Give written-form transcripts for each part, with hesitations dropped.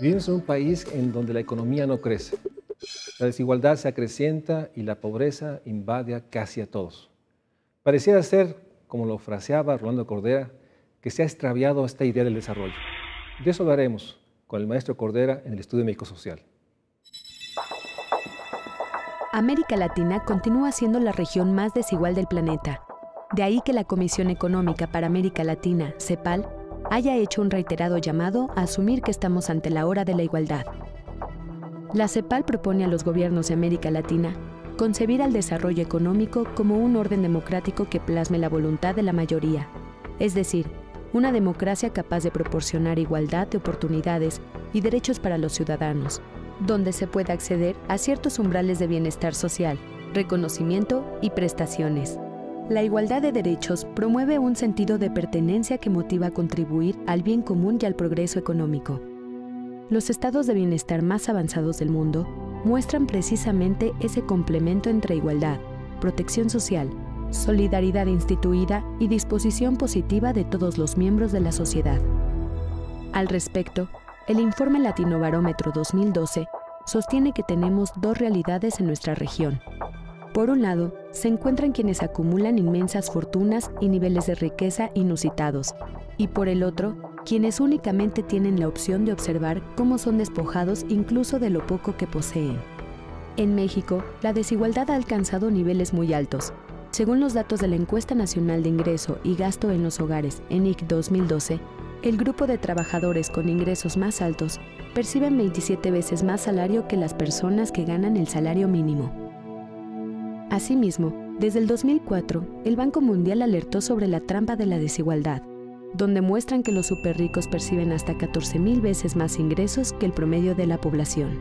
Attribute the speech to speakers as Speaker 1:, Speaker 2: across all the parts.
Speaker 1: Vivimos en un país en donde la economía no crece. La desigualdad se acrecienta y la pobreza invade casi a todos. Pareciera ser, como lo fraseaba Rolando Cordera, que se ha extraviado esta idea del desarrollo. De eso hablaremos con el maestro Cordera en el Estudio Médico Social.
Speaker 2: América Latina continúa siendo la región más desigual del planeta. De ahí que la Comisión Económica para América Latina, CEPAL, haya hecho un reiterado llamado a asumir que estamos ante la hora de la igualdad. La CEPAL propone a los gobiernos de América Latina concebir al desarrollo económico como un orden democrático que plasme la voluntad de la mayoría, es decir, una democracia capaz de proporcionar igualdad de oportunidades y derechos para los ciudadanos, donde se pueda acceder a ciertos umbrales de bienestar social, reconocimiento y prestaciones. La igualdad de derechos promueve un sentido de pertenencia que motiva a contribuir al bien común y al progreso económico. Los estados de bienestar más avanzados del mundo muestran precisamente ese complemento entre igualdad, protección social, solidaridad instituida y disposición positiva de todos los miembros de la sociedad. Al respecto, el informe Latinobarómetro 2012 sostiene que tenemos dos realidades en nuestra región. Por un lado, se encuentran quienes acumulan inmensas fortunas y niveles de riqueza inusitados, y por el otro, quienes únicamente tienen la opción de observar cómo son despojados incluso de lo poco que poseen. En México, la desigualdad ha alcanzado niveles muy altos. Según los datos de la Encuesta Nacional de Ingreso y Gasto en los Hogares, ENIC 2012, el grupo de trabajadores con ingresos más altos perciben 27 veces más salario que las personas que ganan el salario mínimo. Asimismo, desde el 2004, el Banco Mundial alertó sobre la trampa de la desigualdad, donde muestran que los superricos perciben hasta 14,000 veces más ingresos que el promedio de la población.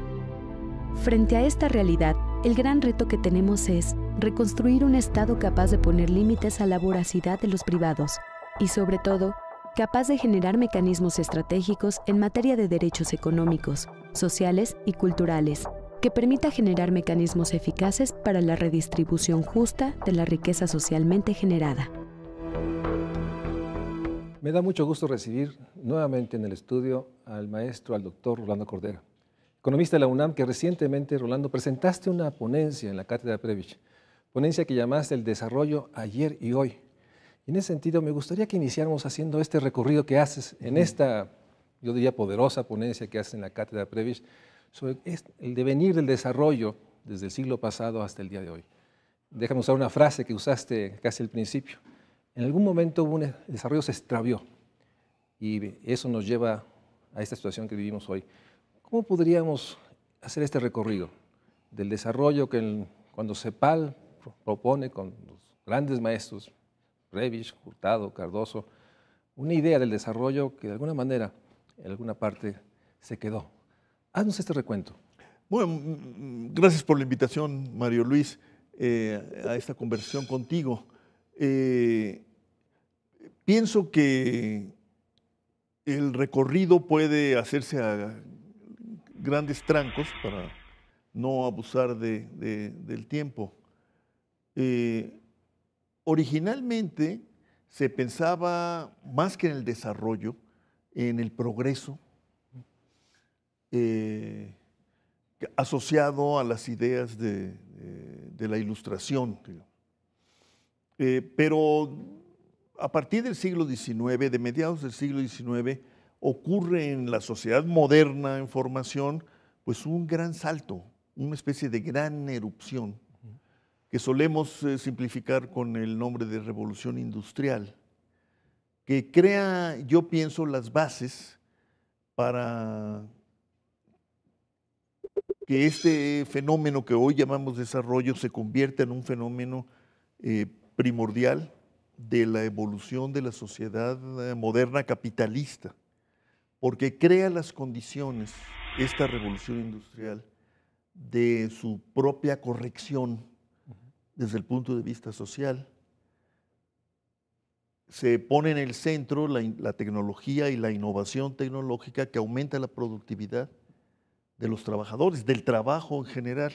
Speaker 2: Frente a esta realidad, el gran reto que tenemos es reconstruir un Estado capaz de poner límites a la voracidad de los privados y, sobre todo, capaz de generar mecanismos estratégicos en materia de derechos económicos, sociales y culturales, que permita generar mecanismos eficaces para la redistribución justa de la riqueza socialmente generada.
Speaker 1: Me da mucho gusto recibir nuevamente en el estudio al maestro, al doctor Rolando Cordera, economista de la UNAM, que recientemente, Rolando, presentaste una ponencia en la Cátedra Previch, ponencia que llamaste El desarrollo ayer y hoy. Y en ese sentido, me gustaría que iniciáramos haciendo este recorrido que haces en esta, yo diría, poderosa ponencia que haces en la Cátedra Previch, sobre el devenir del desarrollo desde el siglo pasado hasta el día de hoy. Déjame usar una frase que usaste casi al principio. En algún momento el desarrollo se extravió y eso nos lleva a esta situación que vivimos hoy. ¿Cómo podríamos hacer este recorrido del desarrollo que cuando CEPAL propone con los grandes maestros, Previch, Hurtado, Cardoso, una idea del desarrollo que de alguna manera, en alguna parte, se quedó? Haznos este recuento.
Speaker 3: Bueno, gracias por la invitación, Mario Luis, a esta conversación contigo. Pienso que el recorrido puede hacerse a grandes trancos para no abusar del tiempo. Originalmente se pensaba más que en el desarrollo, en el progreso, asociado a las ideas de la Ilustración. Pero a partir del siglo XIX, de mediados del siglo XIX, ocurre en la sociedad moderna en formación pues un gran salto, una especie de gran erupción, que solemos simplificar con el nombre de Revolución Industrial, que crea, yo pienso, las bases para que este fenómeno que hoy llamamos desarrollo se convierta en un fenómeno primordial de la evolución de la sociedad moderna capitalista, porque crea las condiciones, esta revolución industrial, de su propia corrección desde el punto de vista social. Se pone en el centro la tecnología y la innovación tecnológica que aumenta la productividad de los trabajadores, del trabajo en general.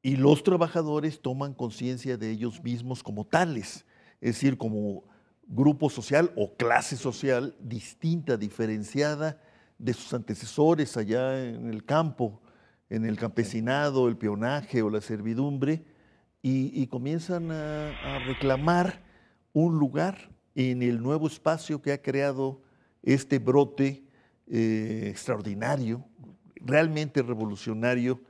Speaker 3: Y los trabajadores toman conciencia de ellos mismos como tales, es decir, como grupo social o clase social distinta, diferenciada de sus antecesores allá en el campo, en el campesinado, el peonaje o la servidumbre, y comienzan a reclamar un lugar en el nuevo espacio que ha creado este brote extraordinario, realmente revolucionario,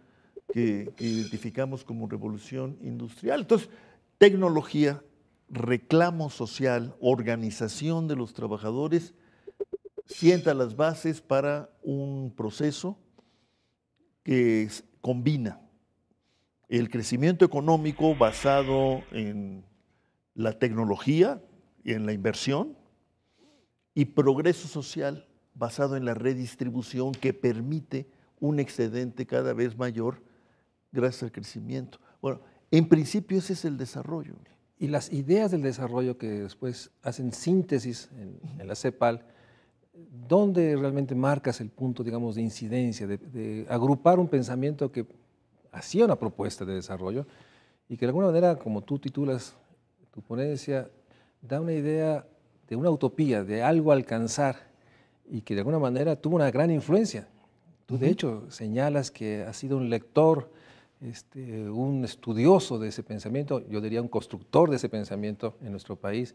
Speaker 3: que identificamos como revolución industrial. Entonces, tecnología, reclamo social, organización de los trabajadores, sienta las bases para un proceso que combina el crecimiento económico basado en la tecnología y en la inversión, y progreso social basado en la redistribución que permite un excedente cada vez mayor gracias al crecimiento. Bueno, en principio ese es el desarrollo.
Speaker 1: Y las ideas del desarrollo que después hacen síntesis en la CEPAL, ¿dónde realmente marcas el punto, digamos, de incidencia, de agrupar un pensamiento que hacía una propuesta de desarrollo y que de alguna manera, como tú titulas tu ponencia, da una idea de una utopía, de algo a alcanzar y que de alguna manera tuvo una gran influencia? Tú de hecho señalas que has sido un lector, un estudioso de ese pensamiento, yo diría un constructor de ese pensamiento en nuestro país.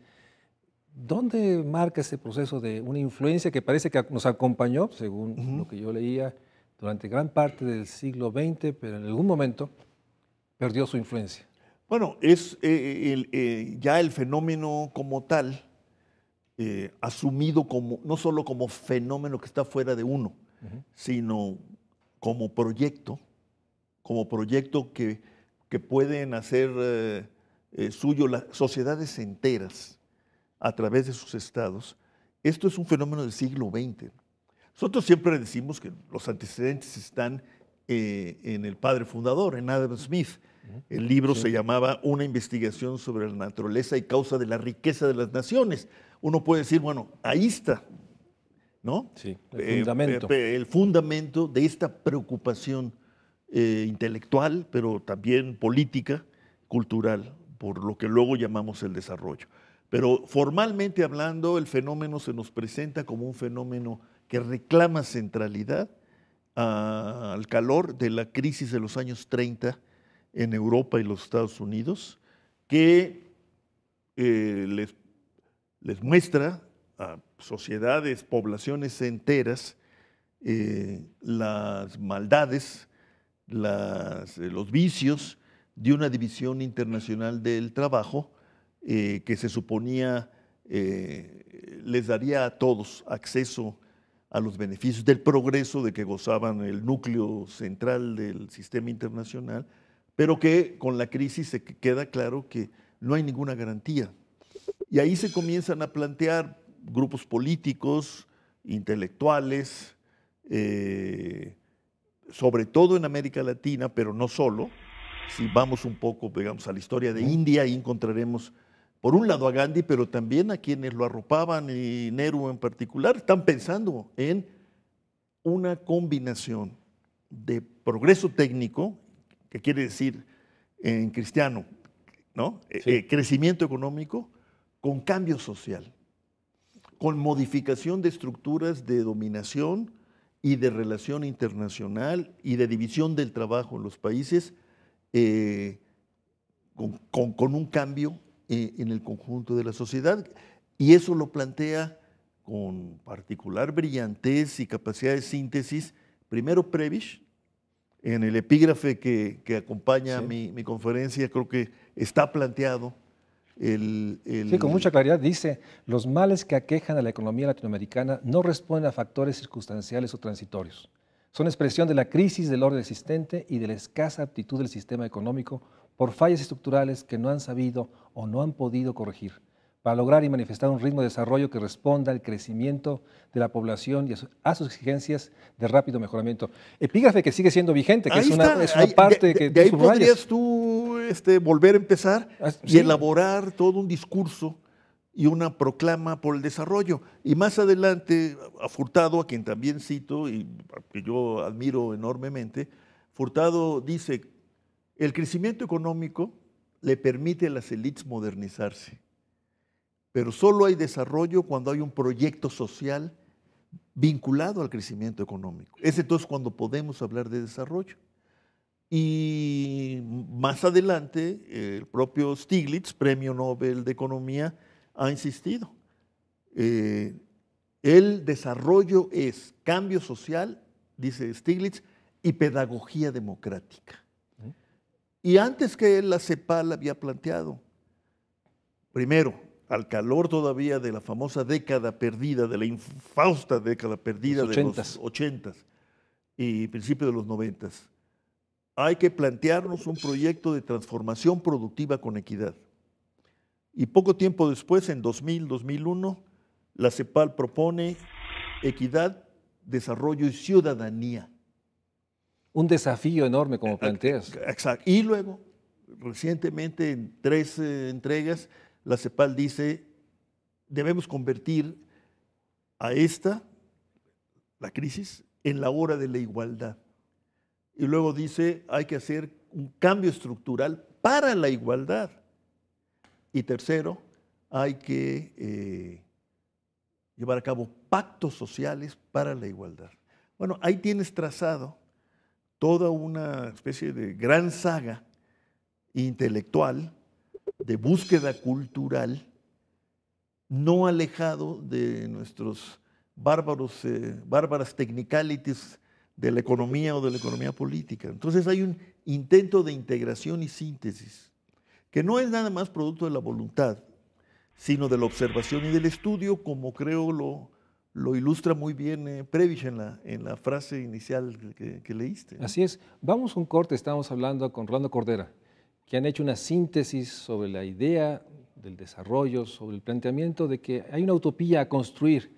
Speaker 1: ¿Dónde marca ese proceso de una influencia que parece que nos acompañó, según lo que yo leía, durante gran parte del siglo XX, pero en algún momento perdió su influencia?
Speaker 3: Bueno, es ya el fenómeno como tal, asumido como, no solo como fenómeno que está fuera de uno, sino como proyecto que pueden hacer suyo las sociedades enteras a través de sus estados. Esto es un fenómeno del siglo XX. Nosotros siempre decimos que los antecedentes están en el padre fundador, en Adam Smith. El libro se llamaba Una investigación sobre la naturaleza y causa de la riqueza de las naciones. Uno puede decir, bueno, ahí está, ¿no?
Speaker 1: Sí, el fundamento.
Speaker 3: El fundamento de esta preocupación intelectual, pero también política, cultural, por lo que luego llamamos el desarrollo. Pero formalmente hablando, el fenómeno se nos presenta como un fenómeno que reclama centralidad al calor de la crisis de los años 30 en Europa y los Estados Unidos, que les muestra a sociedades, poblaciones enteras, las maldades, los vicios de una división internacional del trabajo que se suponía les daría a todos acceso a los beneficios del progreso de que gozaban el núcleo central del sistema internacional, pero que con la crisis se queda claro que no hay ninguna garantía. Y ahí se comienzan a plantear grupos políticos, intelectuales, sobre todo en América Latina, pero no solo. Si vamos un poco, digamos, a la historia de India, ahí encontraremos, por un lado, a Gandhi, pero también a quienes lo arropaban, y Nehru en particular, están pensando en una combinación de progreso técnico, que quiere decir en cristiano, ¿no?
Speaker 1: Sí.
Speaker 3: Crecimiento económico, con cambio social, con modificación de estructuras de dominación y de relación internacional y de división del trabajo en los países, con un cambio en el conjunto de la sociedad. Y eso lo plantea con particular brillantez y capacidad de síntesis, primero Prebisch, en el epígrafe que acompaña mi conferencia, creo que está planteado.
Speaker 1: Sí, con mucha claridad dice, los males que aquejan a la economía latinoamericana no responden a factores circunstanciales o transitorios. Son expresión de la crisis del orden existente y de la escasa aptitud del sistema económico por fallas estructurales que no han sabido o no han podido corregir, para lograr y manifestar un ritmo de desarrollo que responda al crecimiento de la población y a sus exigencias de rápido mejoramiento. Epígrafe que sigue siendo vigente, que es una parte que
Speaker 3: de ahí
Speaker 1: subrayas.
Speaker 3: podrías tú volver a empezar y elaborar todo un discurso y una proclama por el desarrollo. Y más adelante, a Furtado, a quien también cito y que yo admiro enormemente, Furtado dice, el crecimiento económico le permite a las élites modernizarse, pero solo hay desarrollo cuando hay un proyecto social vinculado al crecimiento económico. Es entonces cuando podemos hablar de desarrollo. Y más adelante, el propio Stiglitz, Premio Nobel de Economía, ha insistido. El desarrollo es cambio social, dice Stiglitz, y pedagogía democrática. Y antes que él, la CEPAL había planteado, primero, al calor todavía de la famosa década perdida, de la infausta década perdida de los 80s y principios de los 90s, hay que plantearnos un proyecto de transformación productiva con equidad. Y poco tiempo después, en 2000, 2001, la CEPAL propone equidad, desarrollo y ciudadanía.
Speaker 1: Un desafío enorme, como planteas.
Speaker 3: Exacto. Y luego, recientemente, en 3 entregas, la CEPAL dice, debemos convertir a la crisis, en la hora de la igualdad. Y luego dice, hay que hacer un cambio estructural para la igualdad. Y tercero, hay que llevar a cabo pactos sociales para la igualdad. Bueno, ahí tienes trazado toda una especie de gran saga intelectual de búsqueda cultural, no alejado de nuestros bárbaras technicalities de la economía o de la economía política. Entonces hay un intento de integración y síntesis, que no es nada más producto de la voluntad, sino de la observación y del estudio, como creo lo ilustra muy bien Prebisch en la frase inicial que leíste, ¿no?
Speaker 1: Así es. Vamos a un corte, estamos hablando con Rolando Cordera, que han hecho una síntesis sobre la idea del desarrollo, sobre el planteamiento de que hay una utopía a construir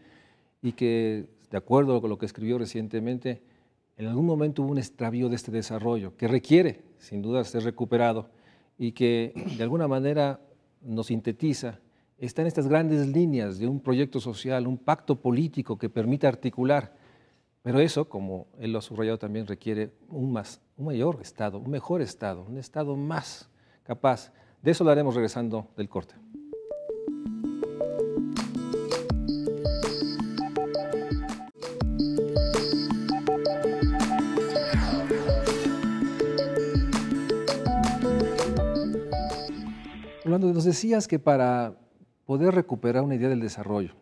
Speaker 1: y que, de acuerdo con lo que escribió recientemente, en algún momento hubo un extravío de este desarrollo que requiere, sin duda, ser recuperado y que de alguna manera nos sintetiza. Está en estas grandes líneas de un proyecto social, un pacto político que permita articular, pero eso, como él lo ha subrayado también, requiere un mayor Estado, un mejor Estado, un Estado más capaz. De eso lo haremos regresando del corte. Rolando, nos decías que para poder recuperar una idea del desarrollo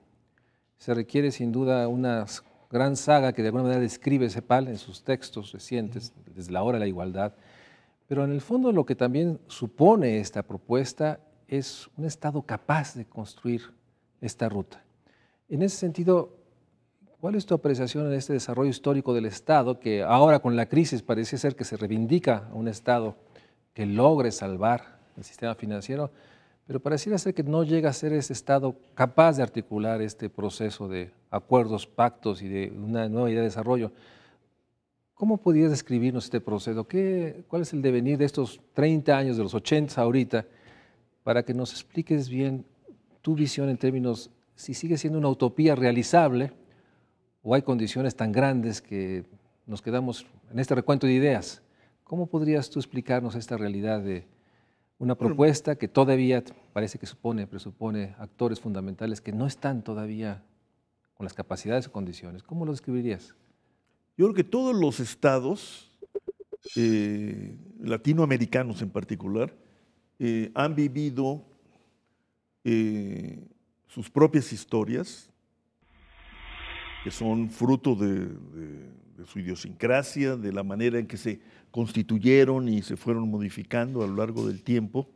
Speaker 1: se requiere sin duda una gran saga que de alguna manera describe CEPAL en sus textos recientes, desde la hora de la igualdad, pero en el fondo lo que también supone esta propuesta es un Estado capaz de construir esta ruta. En ese sentido, ¿cuál es tu apreciación en este desarrollo histórico del Estado, que ahora con la crisis parece ser que se reivindica a un Estado que logre salvar el sistema financiero, pero pareciera ser que no llega a ser ese Estado capaz de articular este proceso de acuerdos, pactos y de una nueva idea de desarrollo? ¿Cómo podrías describirnos este proceso? ¿Cuál es el devenir de estos 30 años, de los 80 ahorita, para que nos expliques bien tu visión en términos, si sigue siendo una utopía realizable o hay condiciones tan grandes que nos quedamos en este recuento de ideas? ¿Cómo podrías tú explicarnos esta realidad de una propuesta que todavía parece que presupone actores fundamentales que no están todavía con las capacidades o condiciones? ¿Cómo lo describirías?
Speaker 3: Yo creo que todos los estados, latinoamericanos en particular, han vivido sus propias historias, que son fruto de su idiosincrasia, de la manera en que se constituyeron y se fueron modificando a lo largo del tiempo,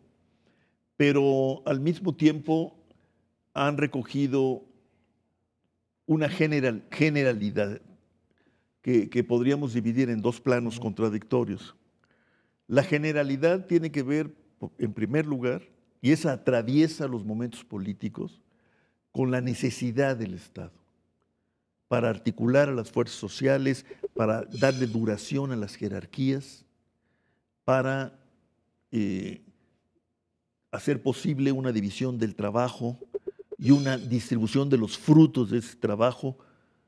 Speaker 3: pero al mismo tiempo han recogido una generalidad que podríamos dividir en dos planos contradictorios. La generalidad tiene que ver, en primer lugar, y esa atraviesa los momentos políticos, con la necesidad del Estado para articular a las fuerzas sociales, para darle duración a las jerarquías, para hacer posible una división del trabajo y una distribución de los frutos de ese trabajo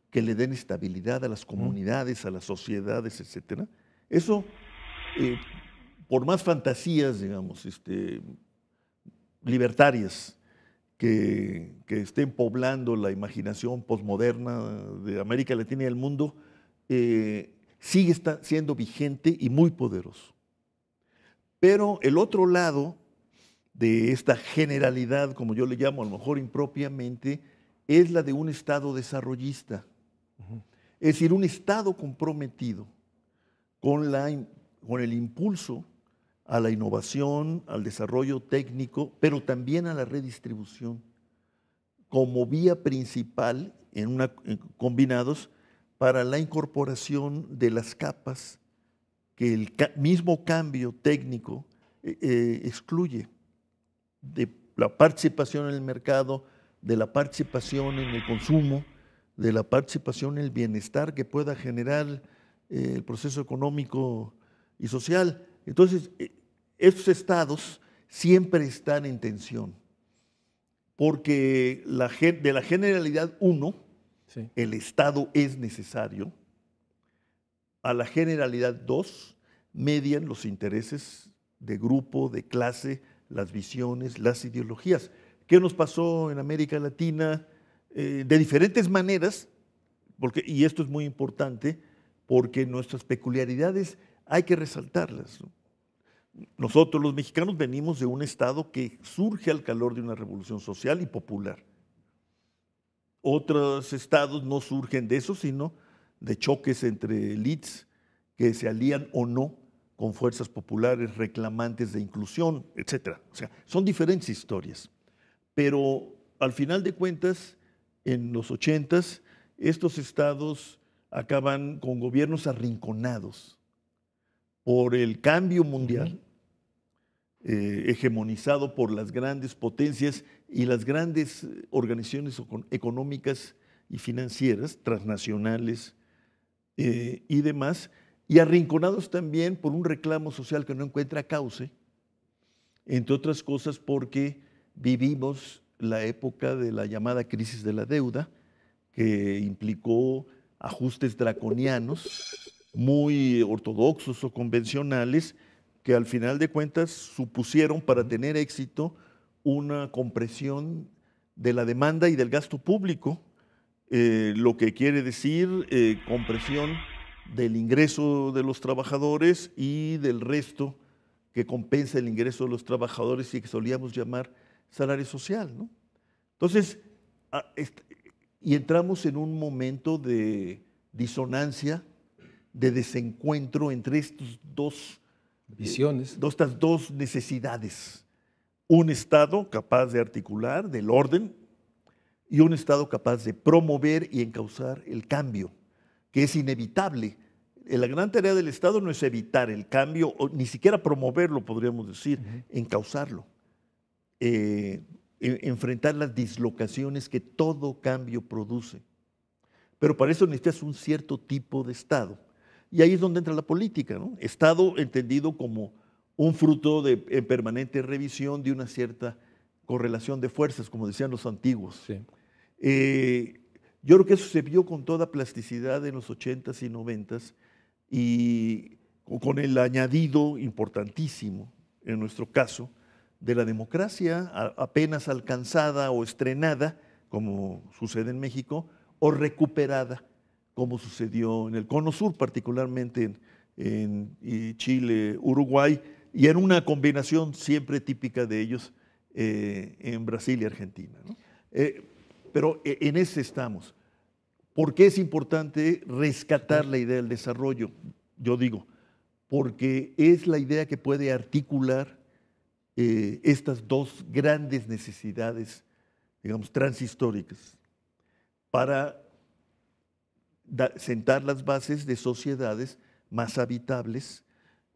Speaker 3: que le den estabilidad a las comunidades, a las sociedades, etc. Eso, por más fantasías, digamos, libertarias que estén poblando la imaginación posmoderna de América Latina y del mundo, sigue siendo vigente y muy poderoso. Pero el otro lado de esta generalidad, como yo le llamo, a lo mejor impropiamente, es la de un Estado desarrollista. Es decir, un Estado comprometido con el impulso a la innovación, al desarrollo técnico, pero también a la redistribución, como vía principal, combinados, para la incorporación de las capas que el mismo cambio técnico excluye, de la participación en el mercado, de la participación en el consumo, de la participación en el bienestar que pueda generar el proceso económico y social. Entonces, estos estados siempre están en tensión, porque de la generalidad 1, sí, el Estado es necesario, a la generalidad 2 median los intereses de grupo, de clase, las visiones, las ideologías. ¿Qué nos pasó en América Latina? De diferentes maneras, y esto es muy importante, porque nuestras peculiaridades hay que resaltarlas, ¿no? Nosotros los mexicanos venimos de un Estado que surge al calor de una revolución social y popular. Otros estados no surgen de eso, sino de choques entre élites que se alían o no con fuerzas populares reclamantes de inclusión, etc. O sea, son diferentes historias. Pero al final de cuentas, en los 80s, estos estados acaban con gobiernos arrinconados por el cambio mundial, hegemonizado por las grandes potencias y las grandes organizaciones económicas y financieras, transnacionales y demás, y arrinconados también por un reclamo social que no encuentra cauce, entre otras cosas porque vivimos la época de la llamada crisis de la deuda, que implicó ajustes draconianos, muy ortodoxos o convencionales, que al final de cuentas supusieron para tener éxito una compresión de la demanda y del gasto público, lo que quiere decir compresión del ingreso de los trabajadores y del resto que compensa el ingreso de los trabajadores y que solíamos llamar salario social, ¿no? Entonces, y entramos en un momento de disonancia, de desencuentro entre estos dos
Speaker 1: visiones,
Speaker 3: estas dos necesidades. Un Estado capaz de articular del orden y un Estado capaz de promover y encauzar el cambio, que es inevitable. La gran tarea del Estado no es evitar el cambio, o ni siquiera promoverlo, podríamos decir, encauzarlo. Enfrentar las dislocaciones que todo cambio produce. Pero para eso necesitas un cierto tipo de Estado. Y ahí es donde entra la política, ¿no? Estado entendido como un fruto en permanente revisión de una cierta correlación de fuerzas, como decían los antiguos. Sí. Yo creo que eso se vio con toda plasticidad en los 80s y 90s y con el añadido importantísimo, en nuestro caso, de la democracia apenas alcanzada o estrenada, como sucede en México, o recuperada, como sucedió en el Cono Sur, particularmente en Chile, Uruguay, y en una combinación siempre típica de ellos en Brasil y Argentina, ¿no? Pero en ese estamos. ¿Por qué es importante rescatar la idea del desarrollo? Yo digo, porque es la idea que puede articular estas dos grandes necesidades, digamos, transhistóricas, para sentar las bases de sociedades más habitables,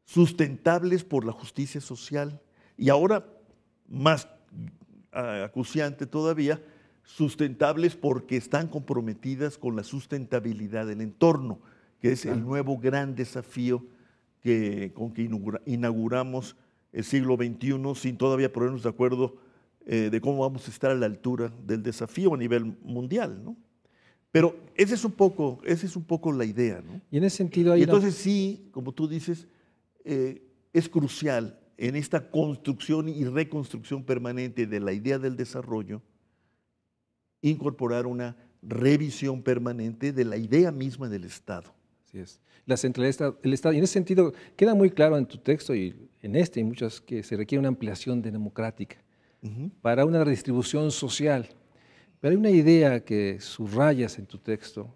Speaker 3: sustentables por la justicia social y ahora, más acuciante todavía, sustentables porque están comprometidas con la sustentabilidad del entorno, que es el nuevo gran desafío con que inauguramos el siglo XXI sin todavía ponernos de acuerdo de cómo vamos a estar a la altura del desafío a nivel mundial, ¿no? Pero esa es un poco la idea, ¿no?
Speaker 1: Y en ese sentido hay
Speaker 3: entonces sí, como tú dices, es crucial en esta construcción y reconstrucción permanente de la idea del desarrollo incorporar una revisión permanente de la idea misma del Estado.
Speaker 1: Así es. La centralidad del Estado. Y en ese sentido, queda muy claro en tu texto y en este y muchas que se requiere una ampliación democrática para una redistribución social. Pero hay una idea que subrayas en tu texto,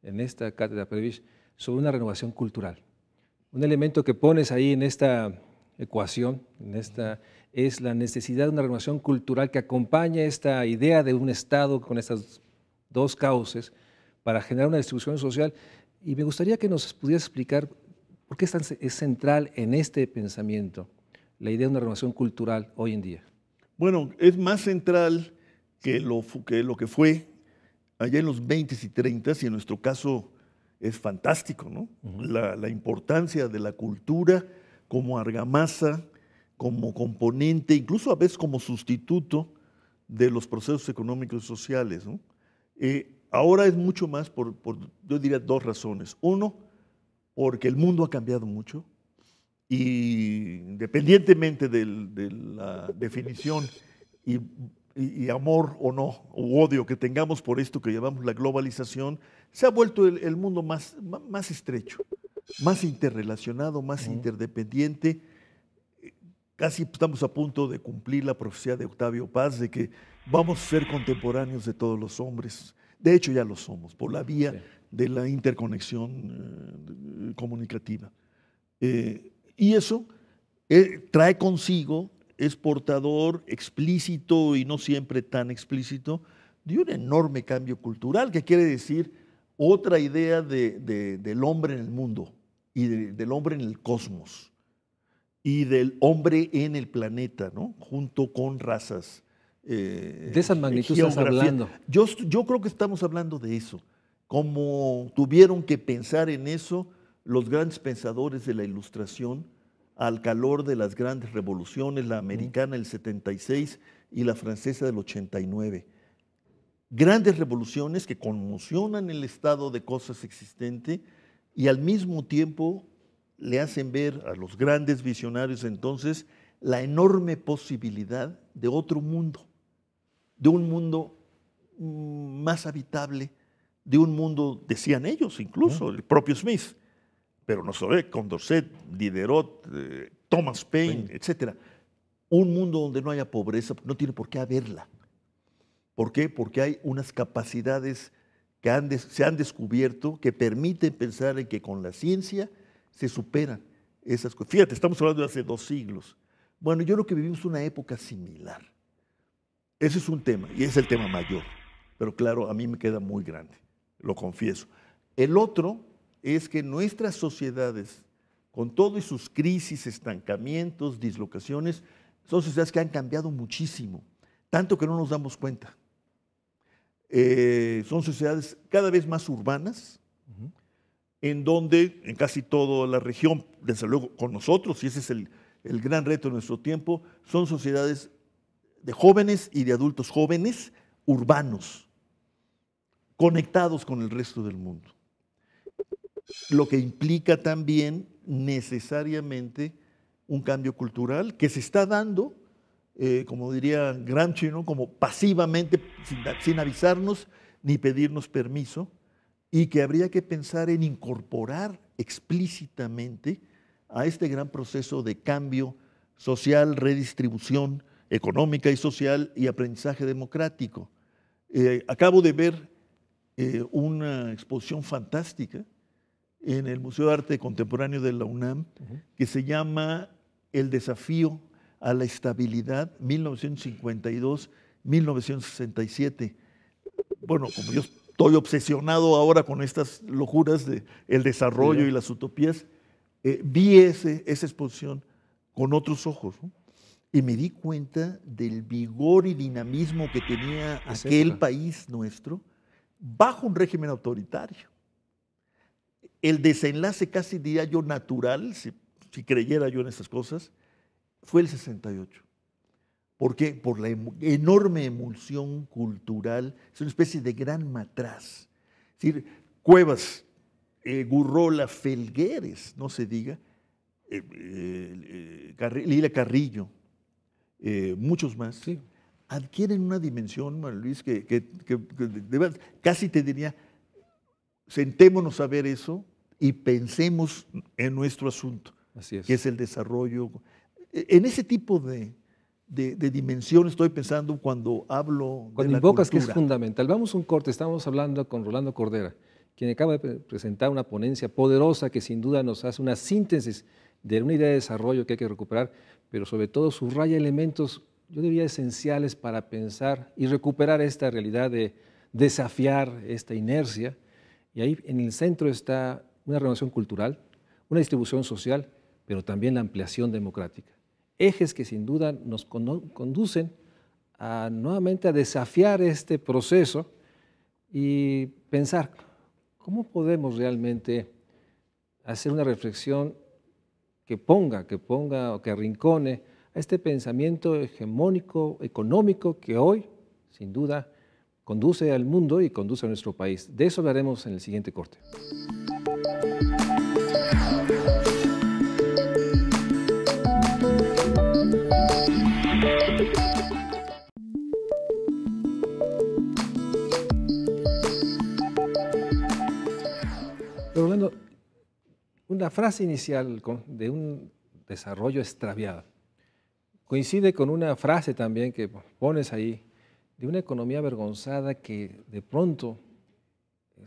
Speaker 1: en esta cátedra Prebisch, sobre una renovación cultural. Un elemento que pones ahí en esta ecuación, es la necesidad de una renovación cultural que acompañe esta idea de un Estado con estas dos cauces para generar una distribución social. Y me gustaría que nos pudieras explicar por qué es central en este pensamiento la idea de una renovación cultural hoy en día.
Speaker 3: Bueno, es más central que lo que fue allá en los 20s y 30s, y en nuestro caso es fantástico, ¿no? La importancia de la cultura como argamasa, como componente, incluso a veces como sustituto de los procesos económicos y sociales, ¿no? Ahora es mucho más yo diría, dos razones. Uno, porque el mundo ha cambiado mucho y independientemente de la definición y amor o no, o odio que tengamos por esto que llamamos la globalización, se ha vuelto el mundo más estrecho, más interrelacionado, más interdependiente. Casi estamos a punto de cumplir la profecía de Octavio Paz de que vamos a ser contemporáneos de todos los hombres. De hecho, ya lo somos, por la vía de la interconexión comunicativa. Y eso trae consigo, es portador explícito y no siempre tan explícito, de un enorme cambio cultural, que quiere decir otra idea del hombre en el mundo y del hombre en el cosmos y del hombre en el planeta, ¿no? Junto con razas.
Speaker 1: De esa magnitud estás hablando.
Speaker 3: Yo creo que estamos hablando de eso. Como tuvieron que pensar en eso los grandes pensadores de la Ilustración al calor de las grandes revoluciones, la americana del 76 y la francesa del 89. Grandes revoluciones que conmocionan el estado de cosas existente y al mismo tiempo le hacen ver a los grandes visionarios entonces la enorme posibilidad de otro mundo, de un mundo más habitable, de un mundo, decían ellos incluso, el propio Smith, pero no solo Condorcet, Diderot, Thomas Paine, etc. Un mundo donde no haya pobreza, no tiene por qué haberla. ¿Por qué? Porque hay unas capacidades que se han descubierto que permiten pensar en que con la ciencia se superan esas cosas. Fíjate, estamos hablando de hace 2 siglos. Bueno, yo creo que vivimos una época similar. Ese es un tema, y es el tema mayor. Pero claro, a mí me queda muy grande, lo confieso. El otro es que nuestras sociedades, con todo y sus crisis, estancamientos, dislocaciones, son sociedades que han cambiado muchísimo, tanto que no nos damos cuenta. Son sociedades cada vez más urbanas, en donde en casi toda la región, desde luego con nosotros, y ese es el gran reto de nuestro tiempo, son sociedades de jóvenes y de adultos jóvenes, urbanos, conectados con el resto del mundo. Lo que implica también necesariamente un cambio cultural que se está dando, como diría Gramsci, ¿no? Como pasivamente, sin avisarnos ni pedirnos permiso, y que habría que pensar en incorporar explícitamente a este gran proceso de cambio social, redistribución económica y social y aprendizaje democrático. Acabo de ver una exposición fantástica en el Museo de Arte Contemporáneo de la UNAM que se llama El desafío a la estabilidad 1952-1967. Bueno, como yo estoy obsesionado ahora con estas locuras del desarrollo y las utopías, vi esa exposición con otros ojos, ¿no? Y me di cuenta del vigor y dinamismo que tenía aquel país nuestro bajo un régimen autoritario. El desenlace casi diría yo natural, si creyera yo en esas cosas, fue el 68. ¿Por qué? Por la enorme emulsión cultural, es una especie de gran matraz. Es decir, Cuevas, Gurrola, Felgueres, no se diga, Lila Carrillo, muchos más, adquieren una dimensión, Manuel Luis, que de verdad, casi te diría, sentémonos a ver eso y pensemos en nuestro asunto,
Speaker 1: Así es.
Speaker 3: que es el desarrollo. En ese tipo de dimensión estoy pensando cuando hablo
Speaker 1: Cuando
Speaker 3: de la
Speaker 1: invocas que es
Speaker 3: cultura.
Speaker 1: fundamental. Vamos a un corte, estamos hablando con Rolando Cordera, quien acaba de presentar una ponencia poderosa que sin duda nos hace una síntesis de una idea de desarrollo que hay que recuperar, pero sobre todo subraya elementos, yo diría, esenciales para pensar y recuperar esta realidad de desafiar esta inercia. Y ahí en el centro está una renovación cultural, una distribución social, pero también la ampliación democrática. Ejes que sin duda nos conducen nuevamente a desafiar este proceso y pensar cómo podemos realmente hacer una reflexión que ponga o que arrincone a este pensamiento hegemónico, económico, que hoy, sin duda, conduce al mundo y conduce a nuestro país. De eso hablaremos en el siguiente corte. Pero Orlando, una frase inicial de un desarrollo extraviado coincide con una frase también que pones ahí de una economía avergonzada que de pronto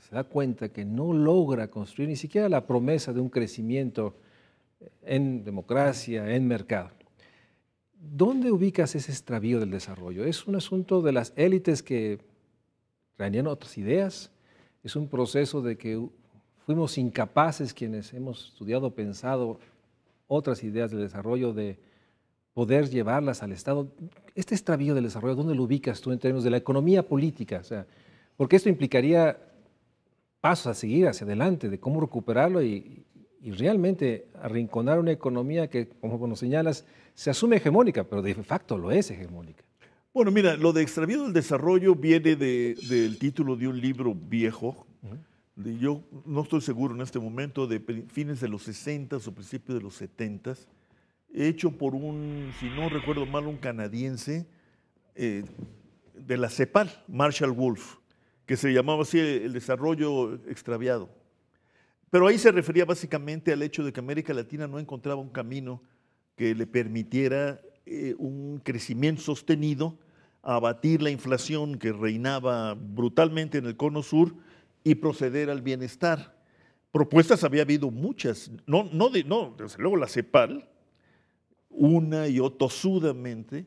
Speaker 1: se da cuenta que no logra construir ni siquiera la promesa de un crecimiento en democracia, en mercado. ¿Dónde ubicas ese extravío del desarrollo? ¿Es un asunto de las élites que traían otras ideas? ¿Es un proceso de que fuimos incapaces quienes hemos estudiado, pensado otras ideas del desarrollo de poder llevarlas al Estado? Este extravío del desarrollo, ¿dónde lo ubicas tú en términos de la economía política? O sea, porque esto implicaría pasos a seguir hacia adelante, de cómo recuperarlo y realmente arrinconar una economía que, como nos señalas, se asume hegemónica, pero de facto lo es hegemónica.
Speaker 3: Bueno, mira, lo de extravío del desarrollo viene del título de un libro viejo. Yo no estoy seguro en este momento, de fines de los 60 o principios de los 70, hecho por si no recuerdo mal, un canadiense de la CEPAL, Marshall Wolf, que se llamaba así el desarrollo extraviado. Pero ahí se refería básicamente al hecho de que América Latina no encontraba un camino que le permitiera un crecimiento sostenido, abatir la inflación que reinaba brutalmente en el cono sur y proceder al bienestar. Propuestas había habido muchas, no, desde luego la CEPAL, una y tosudamente,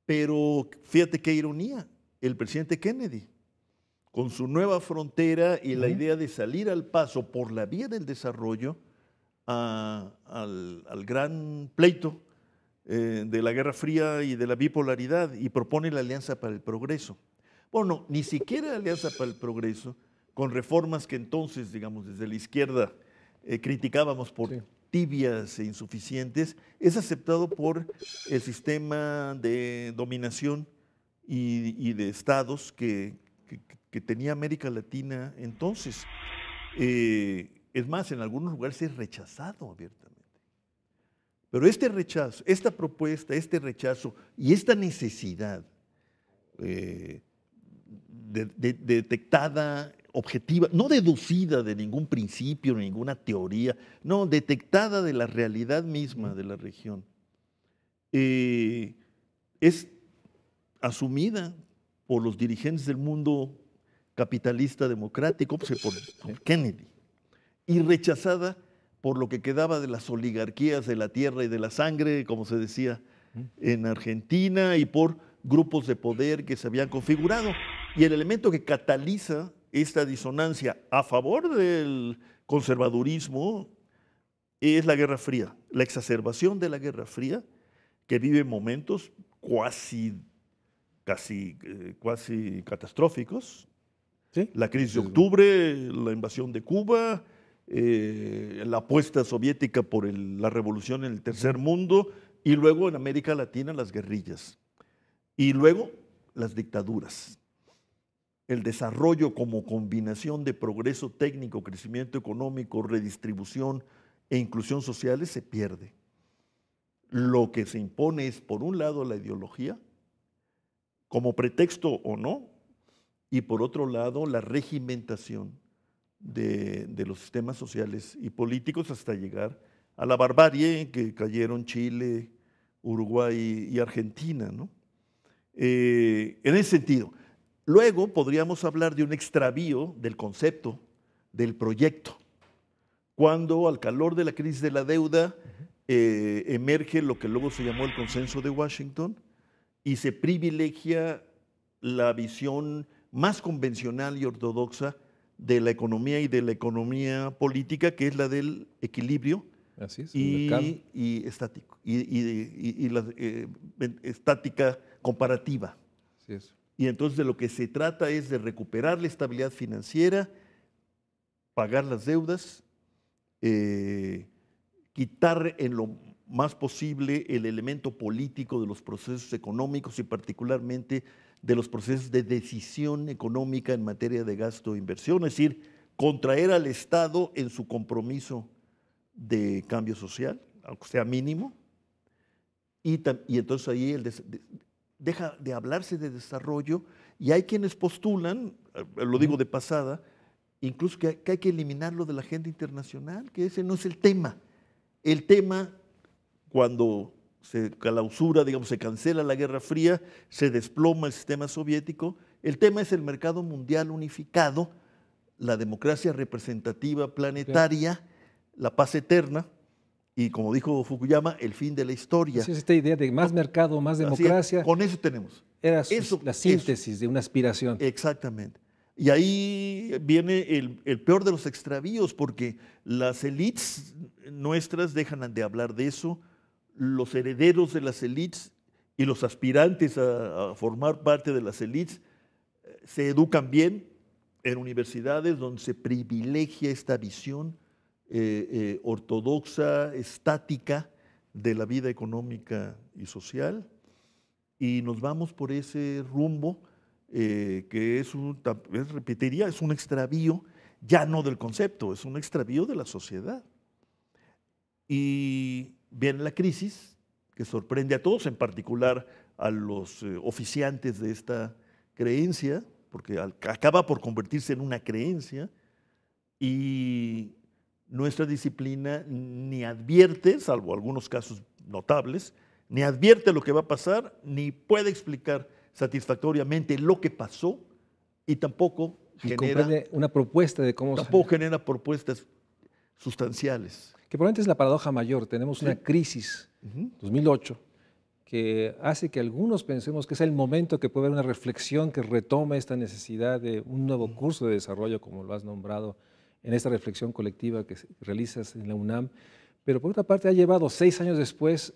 Speaker 3: pero fíjate qué ironía, el presidente Kennedy, con su nueva frontera y la idea de salir al paso por la vía del desarrollo al gran pleito de la Guerra Fría y de la bipolaridad, y propone la Alianza para el Progreso. Bueno, ni siquiera la Alianza para el Progreso, con reformas que entonces, digamos, desde la izquierda criticábamos por tibias e insuficientes, es aceptado por el sistema de dominación y de estados que tenía América Latina entonces. Es más, en algunos lugares es rechazado abiertamente. Pero este rechazo, esta propuesta, este rechazo y esta necesidad detectada, objetiva, no deducida de ningún principio, ninguna teoría, no, detectada de la realidad misma de la región, es asumida por los dirigentes del mundo capitalista democrático, pues, por Kennedy, y rechazada por lo que quedaba de las oligarquías de la tierra y de la sangre, como se decía en Argentina, y por grupos de poder que se habían configurado. Y el elemento que cataliza esta disonancia a favor del conservadurismo es la Guerra Fría, la exacerbación de la Guerra Fría, que vive momentos casi catastróficos. ¿Sí? La crisis de octubre, la invasión de Cuba, la apuesta soviética por la revolución en el tercer mundo, y luego en América Latina las guerrillas, y luego las dictaduras. El desarrollo como combinación de progreso técnico, crecimiento económico, redistribución e inclusión sociales se pierde. Lo que se impone es, por un lado, la ideología, como pretexto o no, y por otro lado la regimentación de los sistemas sociales y políticos hasta llegar a la barbarie en que cayeron Chile, Uruguay y Argentina, ¿no? En ese sentido. Luego podríamos hablar de un extravío del concepto, del proyecto, cuando al calor de la crisis de la deuda emerge lo que luego se llamó el consenso de Washington y se privilegia la visión más convencional y ortodoxa de la economía y de la economía política, que es la del equilibrio.
Speaker 1: Así es,
Speaker 3: y estático, y la estática comparativa.
Speaker 1: Así es.
Speaker 3: Y entonces de lo que se trata es de recuperar la estabilidad financiera, pagar las deudas, quitar en lo más posible el elemento político de los procesos económicos y particularmente de los procesos de decisión económica en materia de gasto e inversión, es decir, contraer al Estado en su compromiso de cambio social, aunque sea mínimo, y entonces ahí deja de hablarse de desarrollo y hay quienes postulan, lo digo de pasada, incluso que hay que eliminarlo de la agenda internacional, que ese no es el tema. El tema, cuando se clausura, digamos, se cancela la Guerra Fría, se desploma el sistema soviético, el tema es el mercado mundial unificado, la democracia representativa planetaria, la paz eterna y, como dijo Fukuyama, el fin de la historia.
Speaker 1: Así es, esta idea de más mercado, más democracia.
Speaker 3: Con eso tenemos.
Speaker 1: Era la síntesis de una aspiración.
Speaker 3: Exactamente. Y ahí viene el peor de los extravíos, porque las élites nuestras dejan de hablar de eso, los herederos de las élites y los aspirantes a formar parte de las élites se educan bien en universidades donde se privilegia esta visión ortodoxa, estática de la vida económica y social, y nos vamos por ese rumbo que repetiría, es un extravío ya no del concepto, es un extravío de la sociedad. Y viene la crisis que sorprende a todos, en particular a los oficiantes de esta creencia, porque acaba por convertirse en una creencia, y nuestra disciplina ni advierte, salvo algunos casos notables, ni advierte lo que va a pasar, ni puede explicar satisfactoriamente lo que pasó, y tampoco genera
Speaker 1: una propuesta de cómo
Speaker 3: genera propuestas sustanciales.
Speaker 1: Que probablemente es la paradoja mayor. Tenemos una crisis, 2008, que hace que algunos pensemos que es el momento que puede haber una reflexión que retome esta necesidad de un nuevo curso de desarrollo, como lo has nombrado, en esta reflexión colectiva que realizas en la UNAM, pero por otra parte ha llevado 6 años después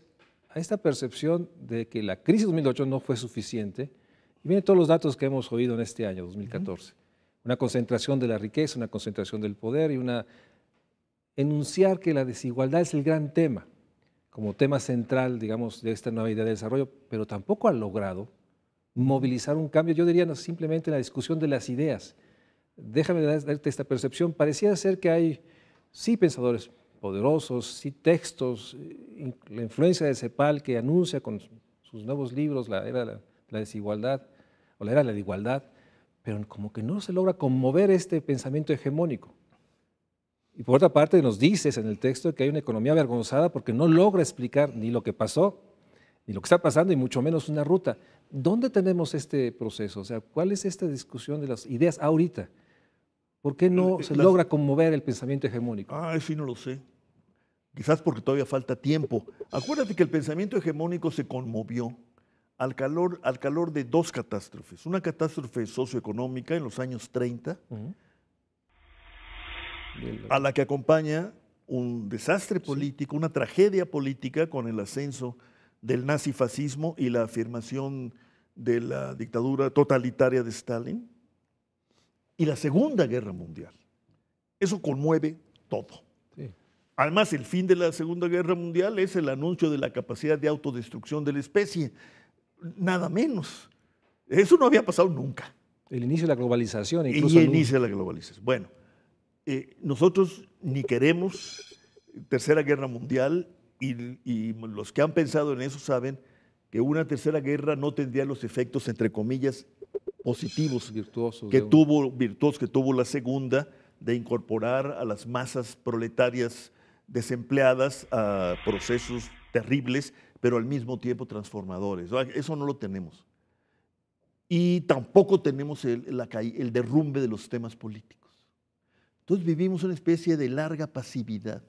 Speaker 1: a esta percepción de que la crisis 2008 no fue suficiente, y vienen todos los datos que hemos oído en este año, 2014. Una concentración de la riqueza, una concentración del poder y enunciar que la desigualdad es el gran tema, como tema central, digamos, de esta nueva idea de desarrollo, pero tampoco ha logrado movilizar un cambio, yo diría, no, simplemente la discusión de las ideas. Déjame darte esta percepción. Pareciera ser que hay, sí, pensadores poderosos, sí, textos, la influencia de CEPAL que anuncia con sus nuevos libros la era de la desigualdad, o la era de la igualdad, pero como que no se logra conmover este pensamiento hegemónico. Y por otra parte nos dices en el texto que hay una economía avergonzada porque no logra explicar ni lo que pasó, ni lo que está pasando, y mucho menos una ruta. ¿Dónde tenemos este proceso? O sea, ¿cuál es esta discusión de las ideas ahorita? ¿Por qué no se logra conmover el pensamiento hegemónico?
Speaker 3: Sí, no lo sé. Quizás porque todavía falta tiempo. Acuérdate que el pensamiento hegemónico se conmovió al calor de 2 catástrofes. Una catástrofe socioeconómica en los años 30, a la que acompaña un desastre político, una tragedia política con el ascenso del nazifascismo y la afirmación de la dictadura totalitaria de Stalin, y la Segunda Guerra Mundial. Eso conmueve todo. Sí. Además, el fin de la Segunda Guerra Mundial es el anuncio de la capacidad de autodestrucción de la especie, nada menos. Eso no había pasado nunca.
Speaker 1: El inicio de la globalización. Incluso
Speaker 3: el inicio de la globalización. Bueno, nosotros ni queremos Tercera Guerra Mundial, y los que han pensado en eso saben que una tercera guerra no tendría los efectos, entre comillas, positivos
Speaker 1: Virtuosos.
Speaker 3: virtuosos que tuvo la segunda, de incorporar a las masas proletarias desempleadas a procesos terribles, pero al mismo tiempo transformadores. Eso no lo tenemos. Y tampoco tenemos el derrumbe de los sistemas políticos. Entonces vivimos una especie de larga pasividad,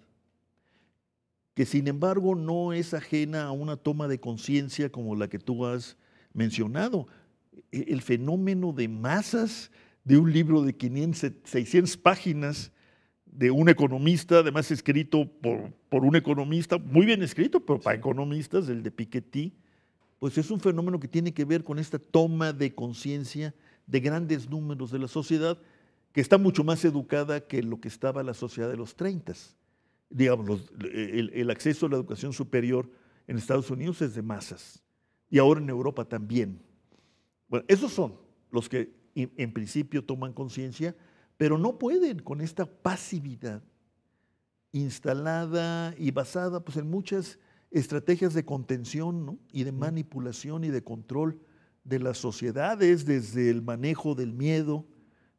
Speaker 3: que sin embargo no es ajena a una toma de conciencia como la que tú has mencionado. El fenómeno de masas de un libro de 500, 600 páginas de un economista, además escrito por un economista, muy bien escrito, pero para economistas, el de Piketty, pues es un fenómeno que tiene que ver con esta toma de conciencia de grandes números de la sociedad, que está mucho más educada que lo que estaba la sociedad de los 30. Digamos, el acceso a la educación superior en Estados Unidos es de masas, y ahora en Europa también. Bueno, esos son los que en principio toman conciencia, pero no pueden con esta pasividad instalada y basada pues, en muchas estrategias de contención, ¿no? Y de manipulación y de control de las sociedades, desde el manejo del miedo,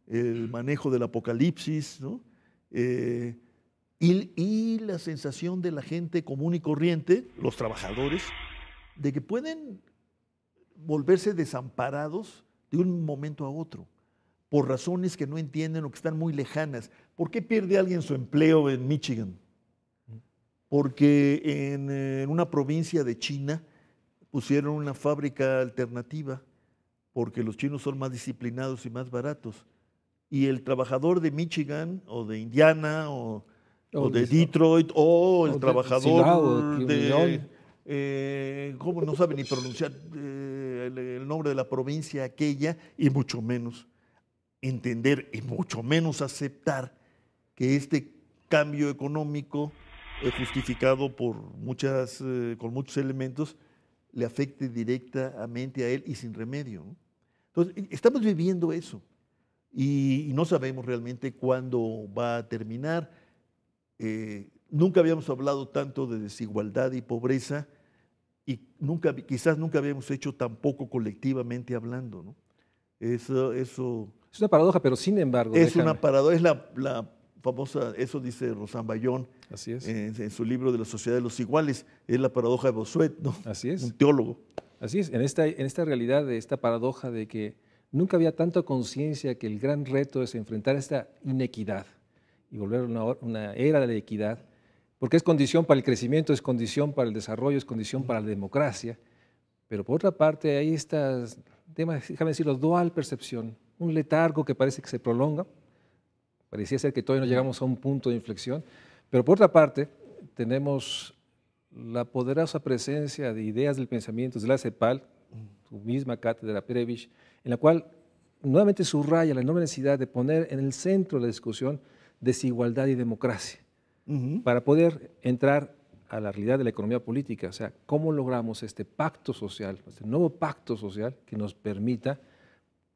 Speaker 3: el manejo del apocalipsis, ¿no? Y la sensación de la gente común y corriente, los trabajadores, de que pueden volverse desamparados de un momento a otro, por razones que no entienden o que están muy lejanas. ¿Por qué pierde alguien su empleo en Michigan? Porque en una provincia de China pusieron una fábrica alternativa, porque los chinos son más disciplinados y más baratos. Y el trabajador de Michigan o de Indiana o de Detroit o el trabajador ¿cómo no sabe ni pronunciar el nombre de la provincia aquella? Y mucho menos entender y mucho menos aceptar que este cambio económico justificado por con muchos elementos le afecte directamente a él y sin remedio, ¿no? Entonces, estamos viviendo eso y no sabemos realmente cuándo va a terminar. Nunca habíamos hablado tanto de desigualdad y pobreza y quizás nunca habíamos hecho tampoco colectivamente hablando, ¿no? Eso
Speaker 1: es una paradoja, pero sin embargo...
Speaker 3: una paradoja, es la famosa, eso dice Rosan Bayón.
Speaker 1: Así es.
Speaker 3: En su libro de la Sociedad de los Iguales, es la paradoja de Bossuet, ¿no?
Speaker 1: Así es.
Speaker 3: Un teólogo.
Speaker 1: Así es, en esta realidad, de esta paradoja de que nunca había tanta conciencia que el gran reto es enfrentar esta inequidad y volver a una era de la equidad, porque es condición para el crecimiento, es condición para el desarrollo, es condición para la democracia, pero por otra parte hay estas, déjame decirlo, dual percepción, un letargo que parece que se prolonga, parecía ser que todavía no llegamos a un punto de inflexión, pero por otra parte tenemos la poderosa presencia de ideas del pensamiento de la CEPAL, su misma cátedra Prebisch, en la cual nuevamente subraya la enorme necesidad de poner en el centro de la discusión desigualdad y democracia, para poder entrar a la realidad de la economía política, o sea, cómo logramos este pacto social, este nuevo pacto social que nos permita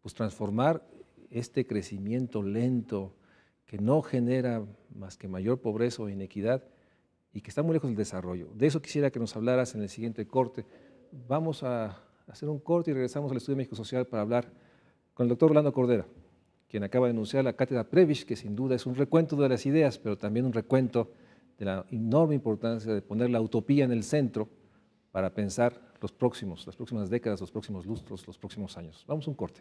Speaker 1: pues, transformar este crecimiento lento que no genera más que mayor pobreza o inequidad y que está muy lejos del desarrollo. De eso quisiera que nos hablaras en el siguiente corte. Vamos a hacer un corte y regresamos al Estudio México Social para hablar con el doctor Rolando Cordera, quien acaba de anunciar la cátedra Prebisch, que sin duda es un recuento de las ideas, pero también un recuento de la enorme importancia de poner la utopía en el centro para pensar las próximas décadas, los próximos lustros, los próximos años. Vamos a un corte.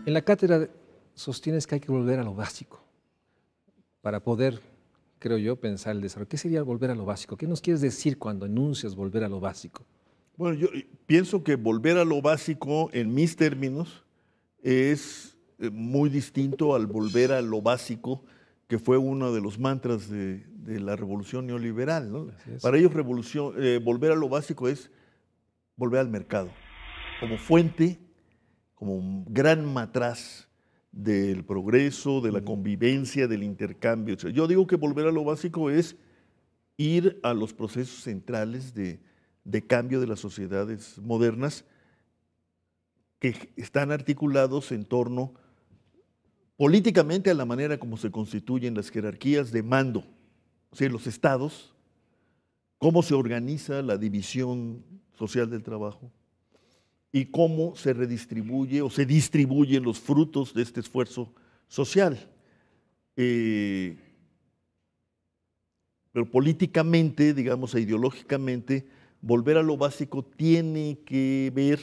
Speaker 1: En la cátedra sostienes que hay que volver a lo básico para poder, creo yo, pensar el desarrollo. ¿Qué sería volver a lo básico? ¿Qué nos quieres decir cuando enuncias volver a lo básico?
Speaker 3: Bueno, yo pienso que volver a lo básico, en mis términos, es muy distinto al volver a lo básico, que fue uno de los mantras de la revolución neoliberal, ¿no? Para ellos volver a lo básico es volver al mercado, como fuente, como un gran matraz del progreso, de la convivencia, del intercambio. Yo digo que volver a lo básico es ir a los procesos centrales de de cambio de las sociedades modernas que están articulados en torno políticamente a la manera como se constituyen las jerarquías de mando, o sea, los estados, cómo se organiza la división social del trabajo y cómo se redistribuye o se distribuyen los frutos de este esfuerzo social. Pero políticamente, digamos, e ideológicamente, volver a lo básico tiene que ver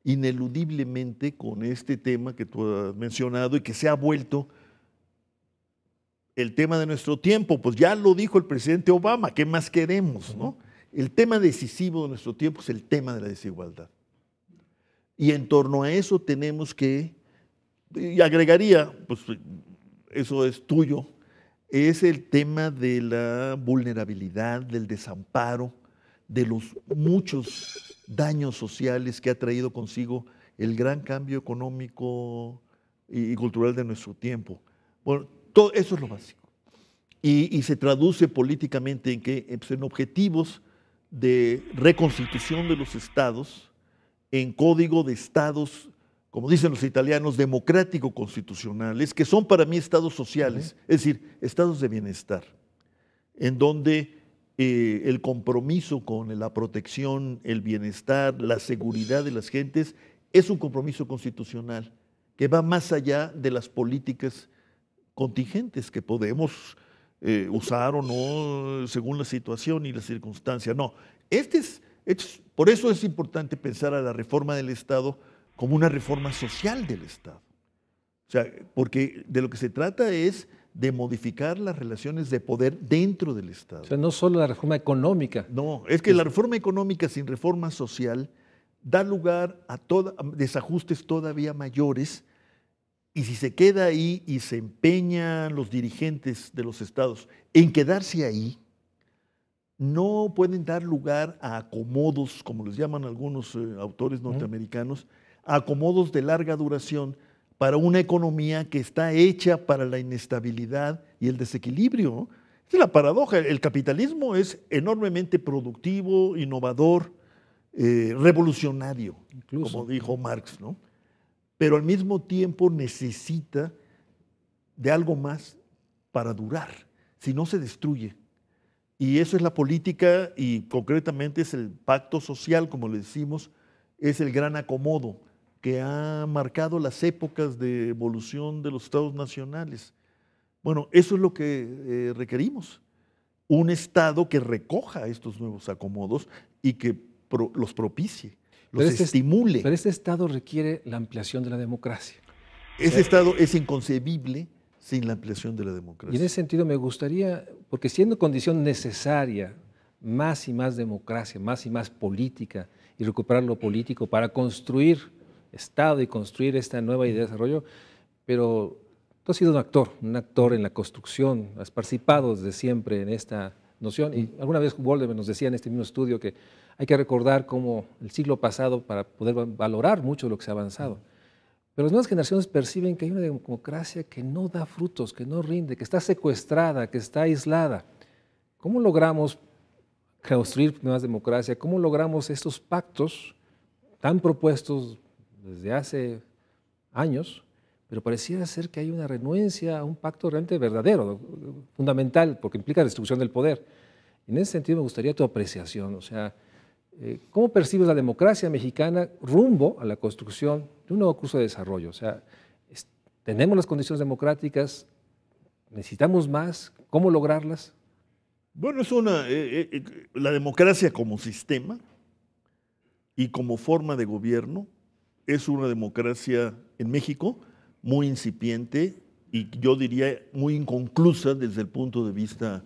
Speaker 3: ineludiblemente con este tema que tú has mencionado y que se ha vuelto el tema de nuestro tiempo. Pues ya lo dijo el presidente Obama, ¿qué más queremos, no? El tema decisivo de nuestro tiempo es el tema de la desigualdad. Y en torno a eso tenemos que, y agregaría, pues eso es tuyo, es el tema de la vulnerabilidad, del desamparo, de los muchos daños sociales que ha traído consigo el gran cambio económico y cultural de nuestro tiempo. Bueno, todo eso es lo básico. Y se traduce políticamente en que en objetivos de reconstitución de los estados, en código de estados, como dicen los italianos, democrático-constitucionales, que son para mí estados sociales, es decir, estados de bienestar, en donde el compromiso con la protección, el bienestar, la seguridad de las gentes es un compromiso constitucional que va más allá de las políticas contingentes que podemos usar o no según la situación y la circunstancia. No, por eso es importante pensar a la reforma del Estado como una reforma social del Estado. O sea, porque de lo que se trata es de modificar las relaciones de poder dentro del Estado.
Speaker 1: O sea, no solo la reforma económica.
Speaker 3: No, es que la reforma económica sin reforma social da lugar a desajustes todavía mayores, y si se queda ahí y se empeñan los dirigentes de los estados en quedarse ahí, no pueden dar lugar a acomodos, como les llaman algunos autores norteamericanos, a acomodos de larga duración para una economía que está hecha para la inestabilidad y el desequilibrio. Esa es la paradoja. El capitalismo es enormemente productivo, innovador, revolucionario, incluso, como dijo Marx, ¿no? Pero al mismo tiempo necesita de algo más para durar, si no se destruye. Y eso es la política, y concretamente es el pacto social, como le decimos, es el gran acomodo que ha marcado las épocas de evolución de los estados nacionales. Bueno, eso es lo que requerimos, un Estado que recoja estos nuevos acomodos y que los propicie, los estimule.
Speaker 1: Pero este Estado requiere la ampliación de la democracia.
Speaker 3: Ese Estado es inconcebible sin la ampliación de la democracia.
Speaker 1: Y en ese sentido me gustaría, porque siendo condición necesaria más y más democracia, más y más política, y recuperar lo político para construir Estado y construir esta nueva idea de desarrollo, pero tú has sido un actor en la construcción, has participado desde siempre en esta noción, y alguna vez Waldemar nos decía en este mismo estudio que hay que recordar cómo el siglo pasado para poder valorar mucho de lo que se ha avanzado. Pero las nuevas generaciones perciben que hay una democracia que no da frutos, que no rinde, que está secuestrada, que está aislada. ¿Cómo logramos construir nuevas democracias? ¿Cómo logramos estos pactos tan propuestos desde hace años, pero pareciera ser que hay una renuencia a un pacto realmente verdadero, fundamental, porque implica la distribución del poder? En ese sentido me gustaría tu apreciación, o sea, ¿cómo percibes la democracia mexicana rumbo a la construcción de un nuevo curso de desarrollo? O sea, ¿tenemos las condiciones democráticas? ¿Necesitamos más? ¿Cómo lograrlas?
Speaker 3: Bueno, es la democracia como sistema y como forma de gobierno es una democracia en México muy incipiente y yo diría muy inconclusa desde el punto de vista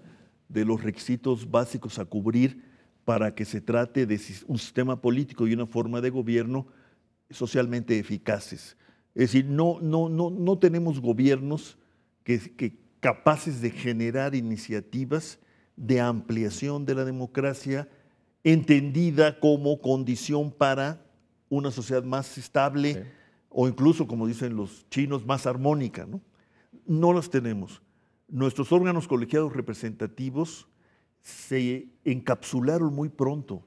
Speaker 3: de los requisitos básicos a cubrir para que se trate de un sistema político y una forma de gobierno socialmente eficaces. Es decir, no tenemos gobiernos que capaces de generar iniciativas de ampliación de la democracia entendida como condición para una sociedad más estable, sí, o incluso, como dicen los chinos, más armónica, ¿no? No las tenemos. Nuestros órganos colegiados representativos se encapsularon muy pronto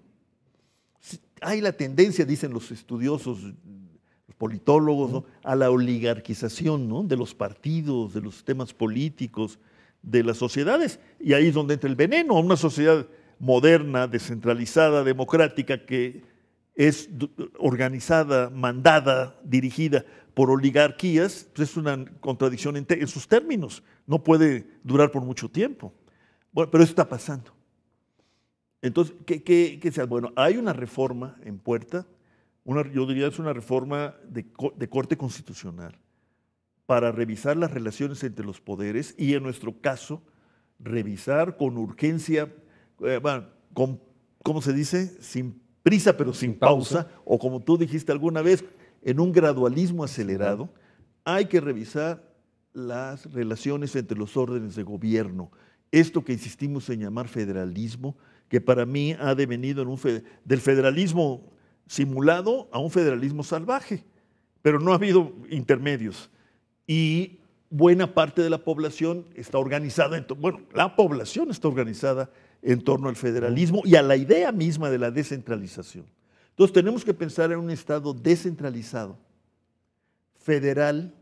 Speaker 3: hay la tendencia, dicen los estudiosos, los politólogos, ¿no?, a la oligarquización, ¿no?, de los partidos, de los sistemas políticos, de las sociedades, y ahí es donde entra el veneno. Una sociedad moderna, descentralizada, democrática, que es organizada, mandada, dirigida por oligarquías, pues es una contradicción en sus términos, no puede durar por mucho tiempo. Bueno, pero eso está pasando. Entonces, ¿qué sea? Bueno, hay una reforma en puerta, yo diría es una reforma de corte constitucional para revisar las relaciones entre los poderes y, en nuestro caso, revisar con urgencia, bueno, ¿cómo se dice? Sin prisa pero sin pausa, o como tú dijiste alguna vez, en un gradualismo acelerado, hay que revisar las relaciones entre los órdenes de gobierno. Esto que insistimos en llamar federalismo, que para mí ha devenido del federalismo simulado a un federalismo salvaje, pero no ha habido intermedios. Y buena parte de la población está organizada, la población está organizada en torno al federalismo y a la idea misma de la descentralización. Entonces tenemos que pensar en un Estado descentralizado, federal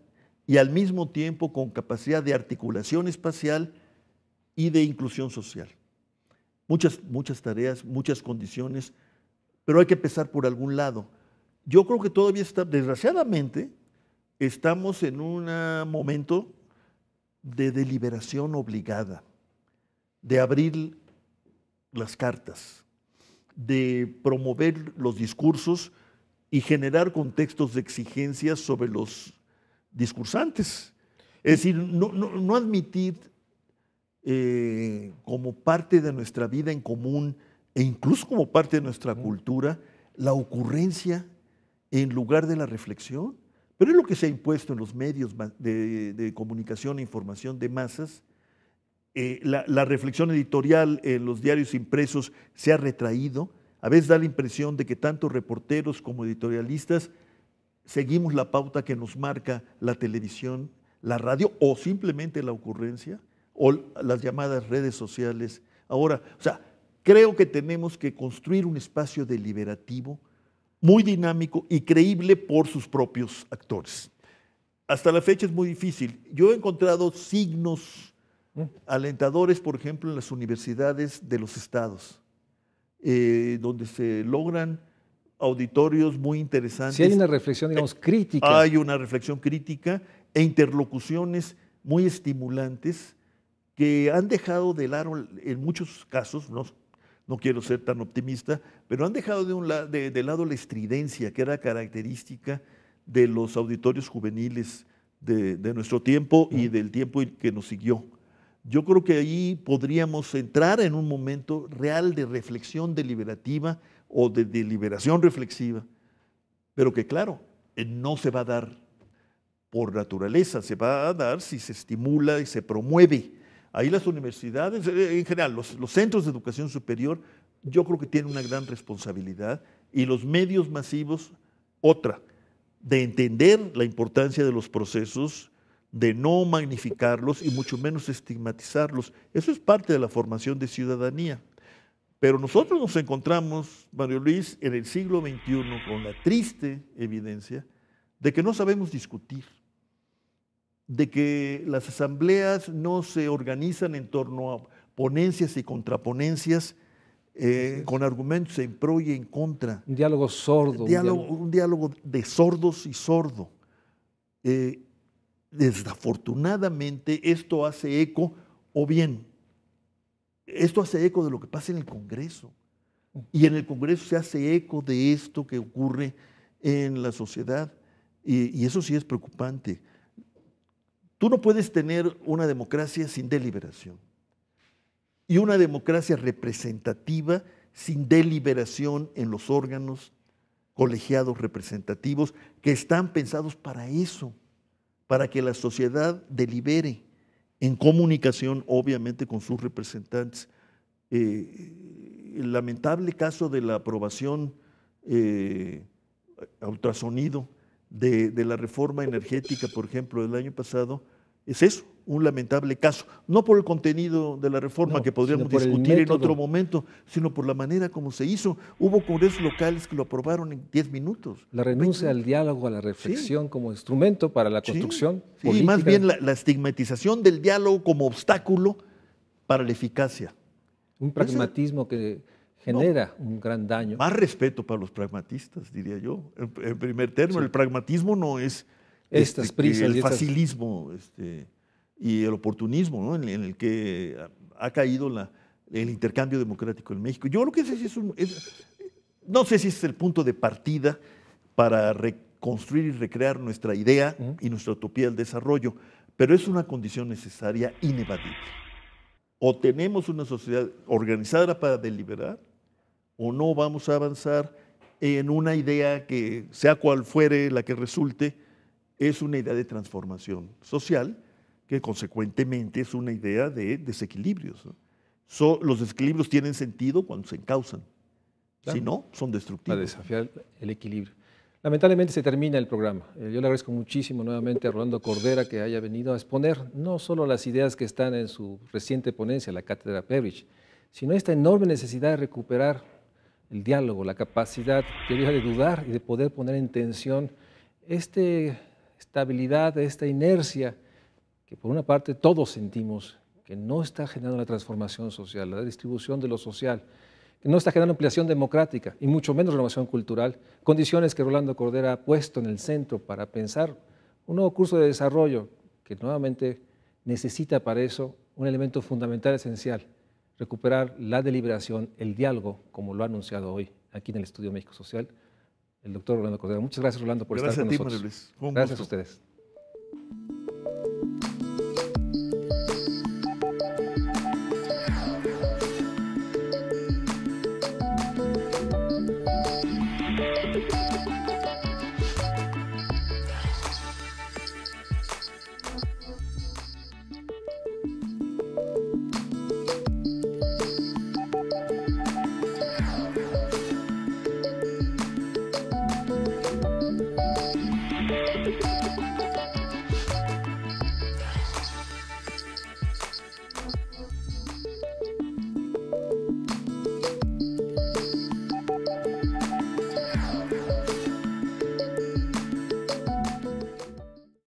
Speaker 3: y al mismo tiempo con capacidad de articulación espacial y de inclusión social. Muchas tareas, muchas condiciones, pero hay que empezar por algún lado. Yo creo que todavía desgraciadamente, estamos en un momento de deliberación obligada, de abrir las cartas, de promover los discursos y generar contextos de exigencia sobre los discursantes. Es decir, no admitir como parte de nuestra vida en común e incluso como parte de nuestra cultura la ocurrencia en lugar de la reflexión. Pero es lo que se ha impuesto en los medios de comunicación e información de masas. La reflexión editorial en los diarios impresos se ha retraído. A veces da la impresión de que tanto reporteros como editorialistas seguimos la pauta que nos marca la televisión, la radio o simplemente la ocurrencia o las llamadas redes sociales. Ahora, creo que tenemos que construir un espacio deliberativo muy dinámico y creíble por sus propios actores. Hasta la fecha es muy difícil. Yo he encontrado signos alentadores, por ejemplo, en las universidades de los estados, donde se logran auditorios muy interesantes.
Speaker 1: Si hay una reflexión, digamos, crítica.
Speaker 3: Hay una reflexión crítica e interlocuciones muy estimulantes que han dejado de lado, en muchos casos, no quiero ser tan optimista, pero han dejado de lado la estridencia que era característica de los auditorios juveniles de nuestro tiempo y del tiempo que nos siguió. Yo creo que ahí podríamos entrar en un momento real de reflexión deliberativa o de deliberación reflexiva, pero que claro, no se va a dar por naturaleza, se va a dar si se estimula y se promueve. Ahí las universidades, en general, los centros de educación superior, yo creo que tienen una gran responsabilidad, y los medios masivos, otra, de entender la importancia de los procesos, de no magnificarlos y mucho menos estigmatizarlos. Eso es parte de la formación de ciudadanía. Pero nosotros nos encontramos, Mario Luis, en el siglo XXI con la triste evidencia de que no sabemos discutir, de que las asambleas no se organizan en torno a ponencias y contraponencias con argumentos en pro y en contra.
Speaker 1: Un diálogo sordo.
Speaker 3: Un diálogo de sordos y sordo. Desafortunadamente esto hace eco, esto hace eco de lo que pasa en el Congreso. Y en el Congreso se hace eco de esto que ocurre en la sociedad. Y eso sí es preocupante. Tú no puedes tener una democracia sin deliberación y una democracia representativa sin deliberación en los órganos colegiados representativos que están pensados para eso, para que la sociedad delibere en comunicación, obviamente, con sus representantes. El lamentable caso de la aprobación a ultrasonido de la reforma energética, por ejemplo, del año pasado, Es eso, un lamentable caso. No por el contenido de la reforma
Speaker 1: No,
Speaker 3: que podríamos
Speaker 1: sino por el
Speaker 3: discutir en
Speaker 1: método.
Speaker 3: otro momento, sino por la manera como se hizo. Hubo congresos locales que lo aprobaron en 10 minutos.
Speaker 1: La
Speaker 3: 20
Speaker 1: renuncia al
Speaker 3: minutos.
Speaker 1: diálogo, a la reflexión como instrumento para la construcción
Speaker 3: Sí,
Speaker 1: política.
Speaker 3: más bien la estigmatización del diálogo como obstáculo para la eficacia.
Speaker 1: Un pragmatismo que genera un gran daño.
Speaker 3: Más respeto para los pragmatistas, diría yo. En primer término, el pragmatismo no es
Speaker 1: Estas prisas
Speaker 3: el
Speaker 1: y estas-
Speaker 3: facilismo y el oportunismo, ¿no? en el que ha caído el intercambio democrático en México. Yo creo que ese sí no sé si es el punto de partida para reconstruir y recrear nuestra idea y nuestra utopía del desarrollo, pero es una condición necesaria inevadible. O tenemos una sociedad organizada para deliberar, o no vamos a avanzar en una idea que, sea cual fuere la que resulte, es una idea de transformación social, que consecuentemente es una idea de desequilibrios, ¿no? Los desequilibrios tienen sentido cuando se encausan,
Speaker 1: Claro.
Speaker 3: si no, son
Speaker 1: Para
Speaker 3: destructivos.
Speaker 1: desafiar el equilibrio. Lamentablemente se termina el programa. Yo le agradezco muchísimo nuevamente a Rolando Cordera que haya venido a exponer no solo las ideas que están en su reciente ponencia, la Cátedra Prebrich, sino esta enorme necesidad de recuperar el diálogo, la capacidad, yo diría, de dudar y de poder poner en tensión esta estabilidad, esta inercia que por una parte todos sentimos que no está generando la transformación social, la distribución de lo social, que no está generando ampliación democrática y mucho menos renovación cultural, condiciones que Rolando Cordera ha puesto en el centro para pensar un nuevo curso de desarrollo que nuevamente necesita para eso un elemento fundamental, esencial, recuperar la deliberación, el diálogo, como lo ha anunciado hoy aquí en el Estudio México Social el doctor Rolando Cordera. Muchas gracias, Rolando, por
Speaker 3: Gracias
Speaker 1: estar
Speaker 3: a
Speaker 1: con
Speaker 3: ti,
Speaker 1: nosotros.
Speaker 3: María Luis. Fue un
Speaker 1: Gracias a
Speaker 3: gusto.
Speaker 1: ustedes.